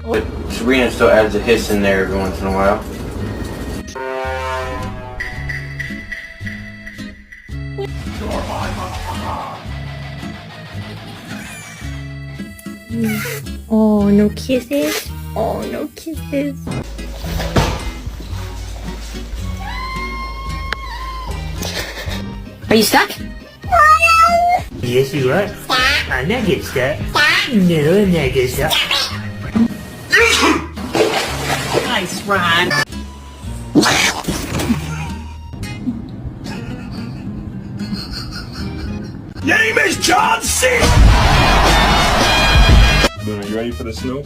But Sabrina still adds a hiss in there every once in a while. Oh, no kisses? Oh, no kisses. Are you stuck? Yes, you are. I'm not get stuck. No, I'm not get stuck. Nice, Ron. Name is John C. Are you ready for the snow?